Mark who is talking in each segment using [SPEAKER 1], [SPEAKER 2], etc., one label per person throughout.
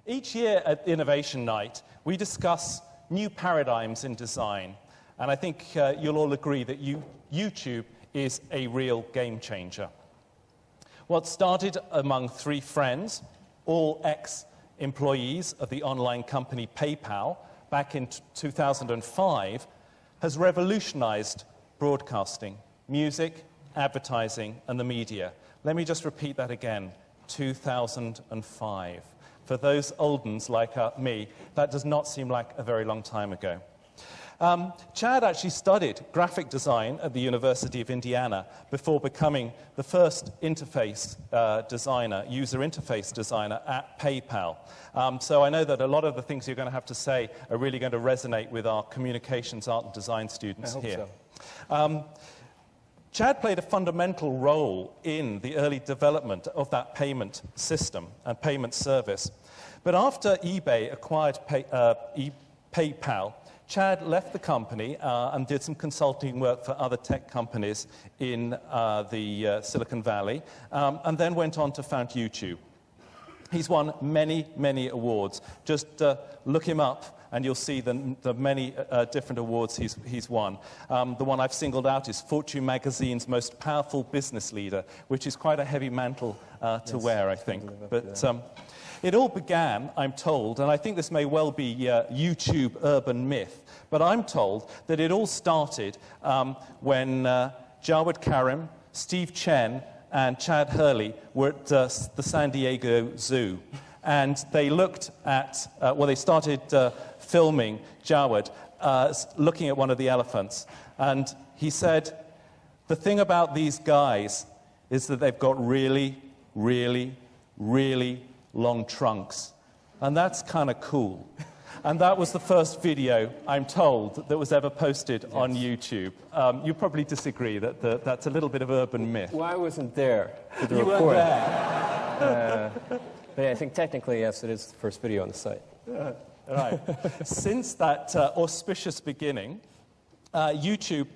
[SPEAKER 1] Each year at Innovation Night, we discuss new paradigms in design. And I think you'll all agree that YouTube is a real game changer. What started among three friends, all ex-employees of the online company PayPal, back in 2005, has revolutionized broadcasting, music, advertising, and the media. Let me just repeat that again, 2005. For those old uns like me, that does not seem like a very long time ago. Chad actually studied graphic design at the University of Indiana before becoming the first interface designer, user interface designer at PayPal. So I know that a lot of the things you're going to have to say are really going to resonate with our communications, art, and design students here. So. Chad played a fundamental role in the early development of that payment system and payment service. But after eBay acquired PayPal, Chad left the company and did some consulting work for other tech companies in the Silicon Valley, and then went on to found YouTube. He's won many, many awards. Just look him up, and you'll see the many different awards he's won. The one I've singled out is Fortune magazine's Most Powerful Business Leader, which is quite a heavy mantle to wear, I think. But it all began, I'm told, and I think this may well be YouTube urban myth, but I'm told that it all started when Jawed Karim, Steve Chen, and Chad Hurley were at the San Diego Zoo. And they looked at, they started filming Jawed looking at one of the elephants. And he said, the thing about these guys is that they've got really, really, really long trunks. And that's kind of cool. And that was the first video, I'm told, that was ever posted on YouTube. You probably disagree that that's a little bit of urban myth.
[SPEAKER 2] Well, I wasn't there for the
[SPEAKER 1] You
[SPEAKER 2] report.
[SPEAKER 1] weren't there.
[SPEAKER 2] But yeah, I think technically, yes, it is the first video on the site.
[SPEAKER 1] Right. Since that auspicious beginning, YouTube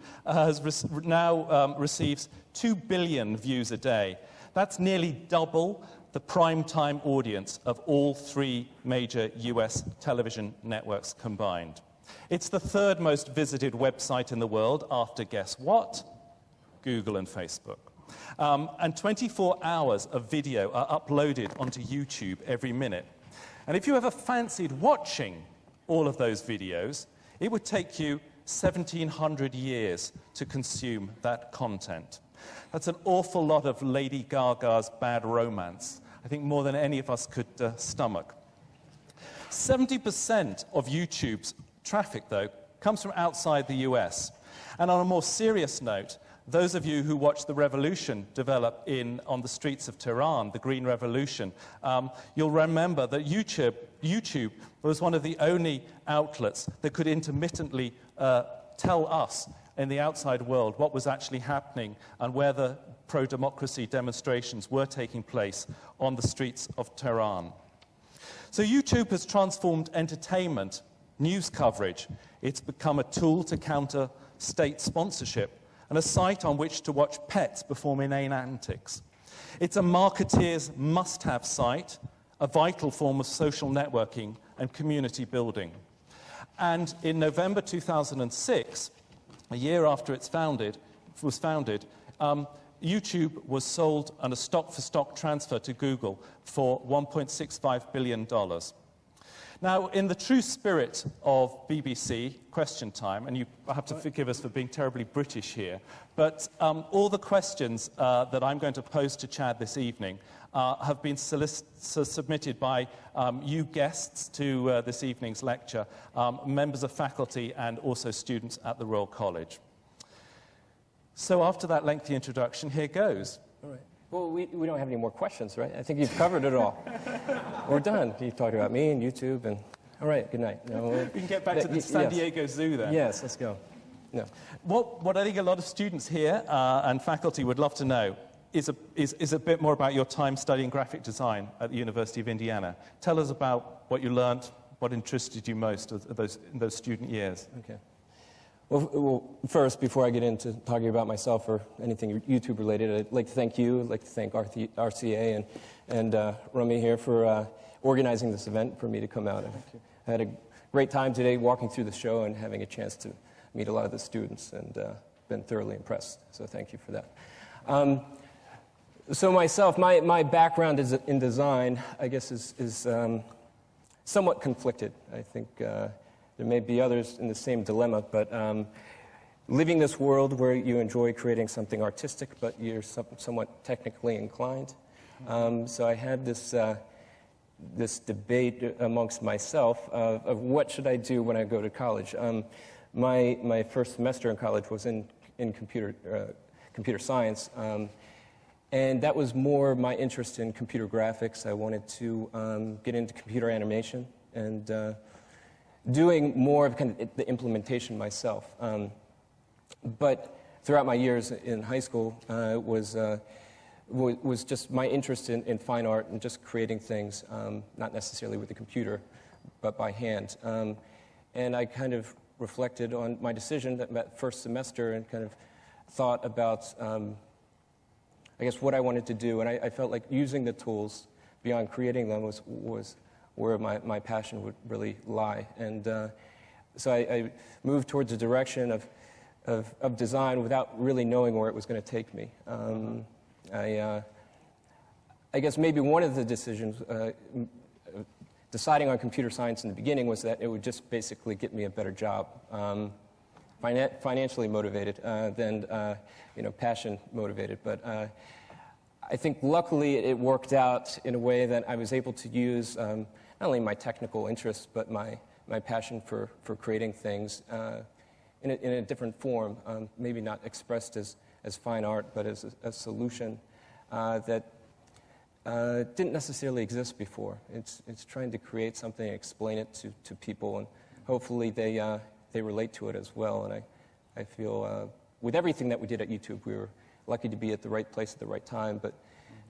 [SPEAKER 1] now receives 2 billion views a day. That's nearly double the prime-time audience of all three major US television networks combined. It's the third most visited website in the world after, guess what? Google and Facebook. And 24 hours of video are uploaded onto YouTube every minute. And if you ever fancied watching all of those videos, it would take you 1,700 years to consume that content. That's an awful lot of Lady Gaga's Bad Romance. I think more than any of us could stomach. 70% of YouTube's traffic, though, comes from outside the US. And on a more serious note, those of you who watched the revolution develop on the streets of Tehran, the Green Revolution, you'll remember that YouTube was one of the only outlets that could intermittently tell us in the outside world what was actually happening and where the pro-democracy demonstrations were taking place on the streets of Tehran. So YouTube has transformed entertainment, news coverage. It's become a tool to counter state sponsorship and a site on which to watch pets perform inane antics. It's a marketeer's must-have site, a vital form of social networking and community building. And in November 2006, a year after it was founded, YouTube was sold on a stock-for-stock transfer to Google for $1.65 billion. Now, in the true spirit of BBC Question Time, and you have to forgive us for being terribly British here, but all the questions that I'm going to pose to Chad this evening have been submitted by you guests to this evening's lecture, members of faculty and also students at the Royal College. So after that lengthy introduction, here goes.
[SPEAKER 2] All right. Well, we don't have any more questions, right? I think you've covered it all. We're done. You've talked about me and YouTube, and all right, good night.
[SPEAKER 1] We can get back to the San Diego Zoo then.
[SPEAKER 2] Yes, let's go. No.
[SPEAKER 1] What I think a lot of students here and faculty would love to know is a bit more about your time studying graphic design at the University of Indiana. Tell us about what you learned, what interested you most in those student years.
[SPEAKER 2] Okay. Well, first, before I get into talking about myself or anything YouTube-related, I'd like to thank you. I'd like to thank RCA and Rami here for organizing this event for me to come out. I had a great time today walking through the show and having a chance to meet a lot of the students, and been thoroughly impressed. So thank you for that. So myself, my background is in design, I guess, is somewhat conflicted. I think there may be others in the same dilemma, but living this world where you enjoy creating something artistic, but you're somewhat technically inclined. So I had this debate amongst myself of what should I do when I go to college. My first semester in college was in computer science, and that was more my interest in computer graphics. I wanted to get into computer animation and doing more of kind of the implementation myself. But throughout my years in high school was just my interest in fine art and just creating things, not necessarily with the computer, but by hand. And I kind of reflected on my decision that first semester and kind of thought about, I guess, what I wanted to do. And I felt like using the tools beyond creating them was where my passion would really lie. And so I moved towards a direction of design without really knowing where it was going to take me. I guess maybe one of the decisions, deciding on computer science in the beginning, was that it would just basically get me a better job, financially motivated than passion motivated. But I think luckily it worked out in a way that I was able to use not only my technical interests but my passion for creating things in a different form, maybe not expressed as fine art, but as a solution that didn't necessarily exist before. It's trying to create something and explain it to people, and hopefully they relate to it as well. And I feel with everything that we did at YouTube, we were lucky to be at the right place at the right time, but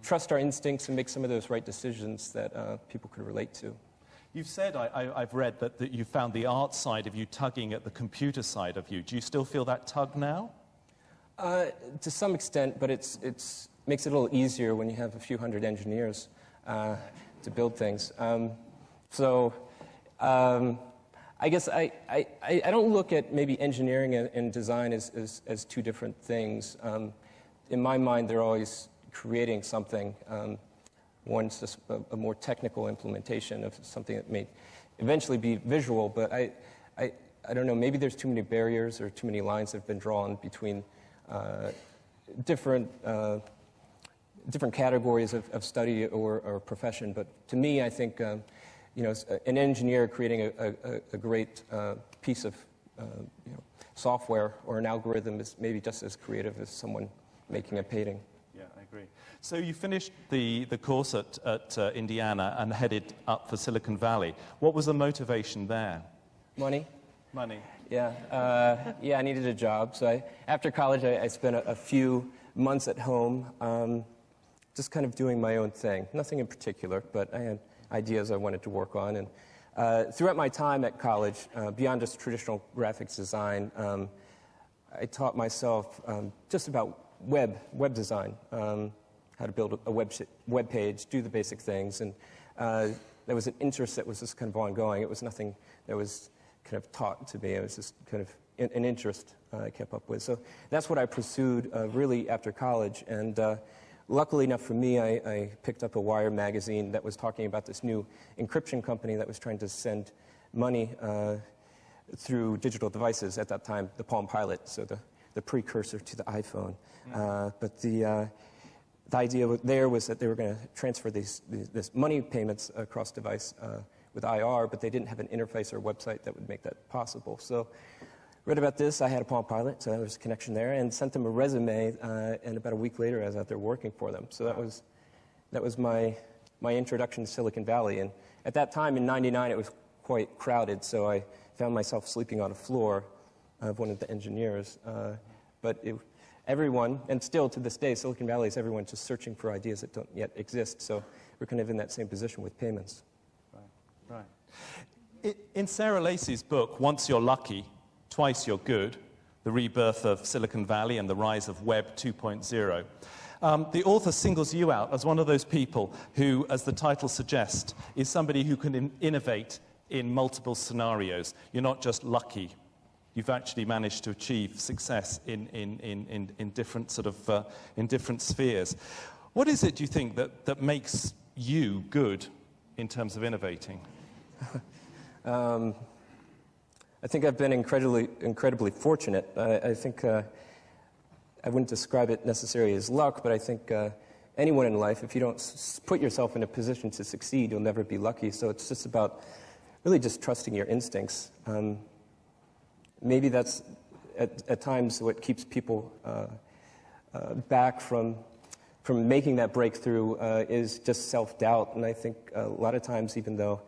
[SPEAKER 2] trust our instincts and make some of those right decisions that people could relate to.
[SPEAKER 1] You've said, I've read, that you found the art side of you tugging at the computer side of you. Do you still feel that tug now?
[SPEAKER 2] To some extent, but it makes it a little easier when you have a few hundred engineers to build things. I guess I don't look at maybe engineering and design as two different things. In my mind, they're always creating something. One's just a more technical implementation of something that may eventually be visual, but I don't know, maybe there's too many barriers or too many lines that have been drawn between different categories of study or profession. But to me, I think an engineer creating a great piece of software or an algorithm is maybe just as creative as someone making a painting.
[SPEAKER 1] Yeah, I agree. So you finished the course at Indiana and headed up for Silicon Valley. What was the motivation there?
[SPEAKER 2] Money. Yeah, I needed a job. So after college, I spent a few months at home, just kind of doing my own thing. Nothing in particular, but I had ideas I wanted to work on. And throughout my time at college, beyond just traditional graphics design, I taught myself just about web design, how to build a web page, do the basic things. And there was an interest that was just kind of ongoing. It was nothing that was kind of taught to me. It was just kind of an interest I kept up with. So that's what I pursued really after college. And luckily enough for me, I picked up a Wired magazine that was talking about this new encryption company that was trying to send money through digital devices at that time, the Palm Pilot, so the precursor to the iPhone. But the idea there was that they were going to transfer this money payments across device with IR, but they didn't have an interface or website that would make that possible. So read about this. I had a Palm Pilot, so there was a connection there, and sent them a resume, and about a week later I was out there working for them. So that was my introduction to Silicon Valley. And at that time, in '99, it was quite crowded, so I found myself sleeping on a floor of one of the engineers. But everyone, and still to this day, Silicon Valley is everyone just searching for ideas that don't yet exist. So we're kind of in that same position with payments.
[SPEAKER 1] Right. In Sarah Lacy's book, Once You're Lucky, Twice You're Good, The Rebirth of Silicon Valley and the Rise of Web 2.0, The author singles you out as one of those people who, as the title suggests, is somebody who can innovate in multiple scenarios. You're not just lucky. You've actually managed to achieve success in different in different spheres. What is it, do you think, that makes you good in terms of innovating?
[SPEAKER 2] I think I've been incredibly fortunate. I think I wouldn't describe it necessarily as luck, but I think anyone in life, if you don't put yourself in a position to succeed, you'll never be lucky. So it's just about really just trusting your instincts. Maybe that's at times what keeps people back from making that breakthrough is just self-doubt. And I think a lot of times, even though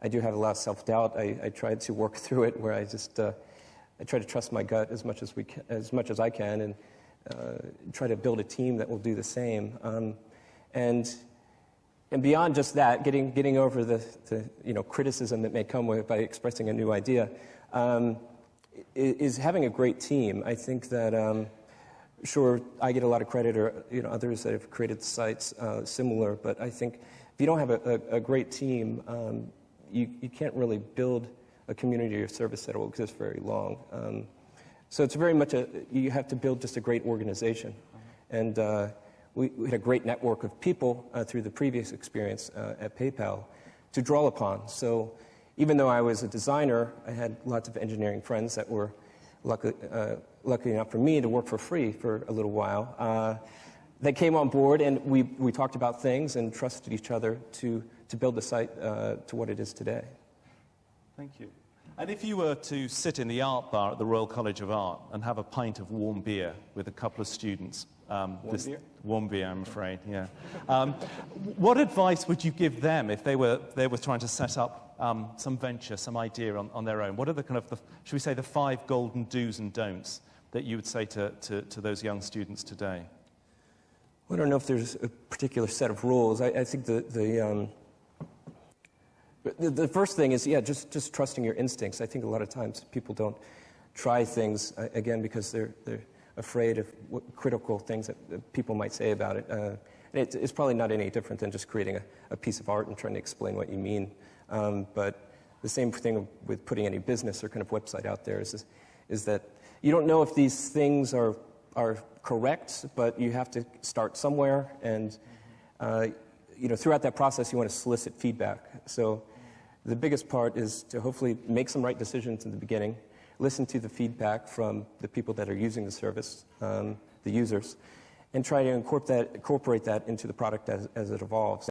[SPEAKER 2] I do have a lot of self-doubt, I try to work through it where I just I try to trust my gut as much as I can, and try to build a team that will do the same. And beyond just that, getting over the criticism that may come with by expressing a new idea, is having a great team. I think that sure, I get a lot of credit, or others that have created sites similar, but I think if you don't have a great team, you can't really build a community or service that will exist very long. So it's very much you have to build just a great organization. And we had a great network of people through the previous experience at PayPal to draw upon. So even though I was a designer, I had lots of engineering friends that were lucky enough for me to work for free for a little while. They came on board, and we talked about things and trusted each other to build the site to what it is today.
[SPEAKER 1] Thank you. And if you were to sit in the art bar at the Royal College of Art and have a pint of warm beer with a couple of students...
[SPEAKER 2] beer?
[SPEAKER 1] Warm beer, I'm afraid, yeah. What advice would you give them if they were trying to set up some venture, some idea on their own? What are the should we say, the 5 golden do's and don'ts that you would say to those young students today?
[SPEAKER 2] I don't know if there's a particular set of rules. I think the first thing is, just trusting your instincts. I think a lot of times people don't try things, again, because they're afraid of what critical things that people might say about it. It's probably not any different than just creating a piece of art and trying to explain what you mean. But the same thing with putting any business or kind of website out there is that you don't know if these things are correct, but you have to start somewhere, and throughout that process you want to solicit feedback. So the biggest part is to hopefully make some right decisions in the beginning, listen to the feedback from the people that are using the service, the users, and try to incorporate that into the product as it evolves.